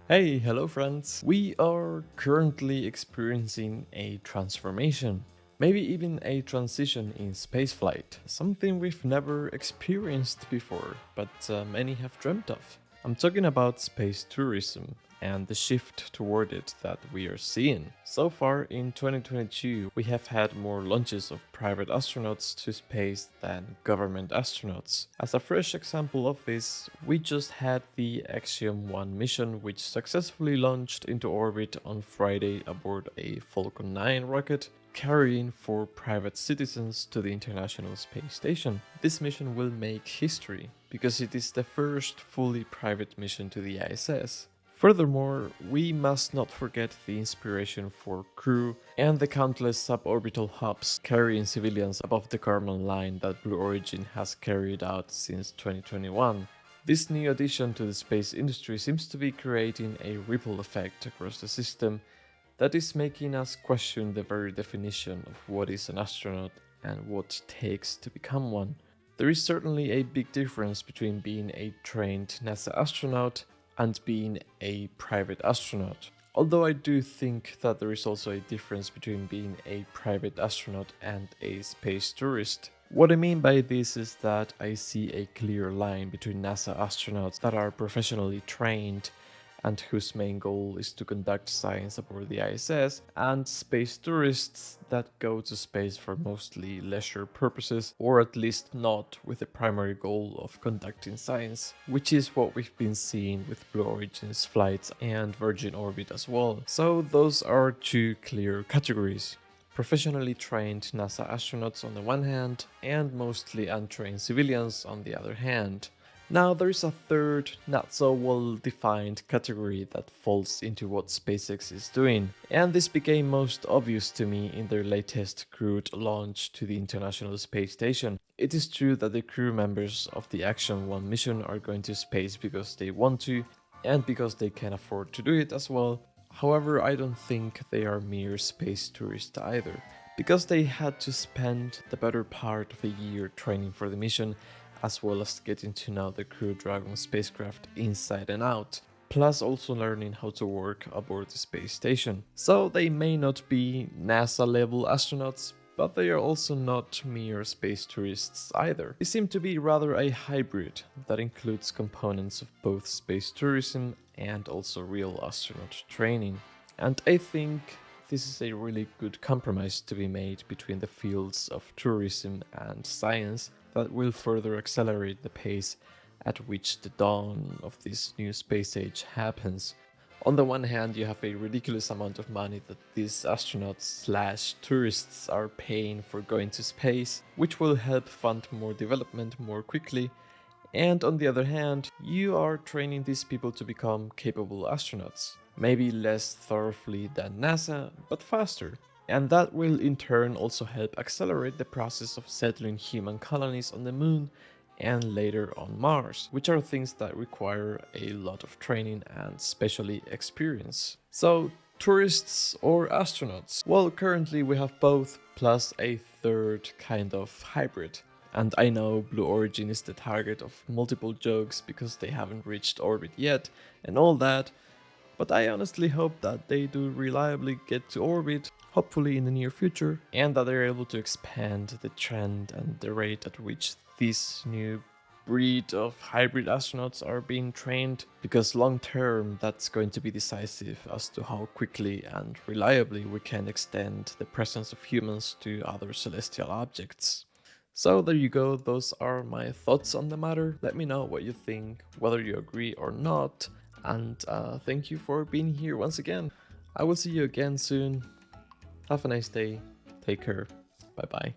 Hey, hello friends! We are currently experiencing a transformation, maybe even a transition in spaceflight, something we've never experienced before, but many have dreamt of. I'm talking about space tourism and the shift toward it that we are seeing. So far in 2022, we have had more launches of private astronauts to space than government astronauts. As a fresh example of this, we just had the Axiom 1 mission, which successfully launched into orbit on Friday aboard a Falcon 9 rocket, carrying 4 private citizens to the International Space Station. This mission will make history, because it is the first fully private mission to the ISS. Furthermore, we must not forget the inspiration for crew and the countless suborbital hops carrying civilians above the Kármán line that Blue Origin has carried out since 2021. This new addition to the space industry seems to be creating a ripple effect across the system that is making us question the very definition of what is an astronaut and what it takes to become one. There is certainly a big difference between being a trained NASA astronaut and being a private astronaut. Although I do think that there is also a difference between being a private astronaut and a space tourist. What I mean by this is that I see a clear line between NASA astronauts that are professionally trained and whose main goal is to conduct science aboard the ISS, and space tourists that go to space for mostly leisure purposes, or at least not with the primary goal of conducting science, which is what we've been seeing with Blue Origin's flights and Virgin Orbit as well. So those are two clear categories. Professionally trained NASA astronauts on the one hand, and mostly untrained civilians on the other hand. Now there is a third, not so well defined category that falls into what SpaceX is doing, and this became most obvious to me in their latest crewed launch to the International Space Station. It is true that the crew members of the Action 1 mission are going to space because they want to, and because they can afford to do it as well. However, I don't think they are mere space tourists either, because they had to spend the better part of a year training for the mission, as well as getting to know the Crew Dragon spacecraft inside and out, plus also learning how to work aboard the space station. So they may not be NASA level astronauts, but they are also not mere space tourists either. They seem to be rather a hybrid that includes components of both space tourism and also real astronaut training. And I think this is a really good compromise to be made between the fields of tourism and science that will further accelerate the pace at which the dawn of this new space age happens. On the one hand, you have a ridiculous amount of money that these astronauts/tourists are paying for going to space, which will help fund more development more quickly. And on the other hand, you are training these people to become capable astronauts. Maybe less thoroughly than NASA, but faster. And that will in turn also help accelerate the process of settling human colonies on the moon and later on Mars, which are things that require a lot of training and especially experience. So, tourists or astronauts? Well, currently we have both, plus a third kind of hybrid. And I know Blue Origin is the target of multiple jokes because they haven't reached orbit yet and all that, but I honestly hope that they do reliably get to orbit, hopefully in the near future, and that they're able to expand the trend and the rate at which this new breed of hybrid astronauts are being trained, because long term that's going to be decisive as to how quickly and reliably we can extend the presence of humans to other celestial objects. So there you go, those are my thoughts on the matter. Let me know what you think, whether you agree or not. And thank you for being here once again. I will see you again soon. Have a nice day. Take care. Bye bye.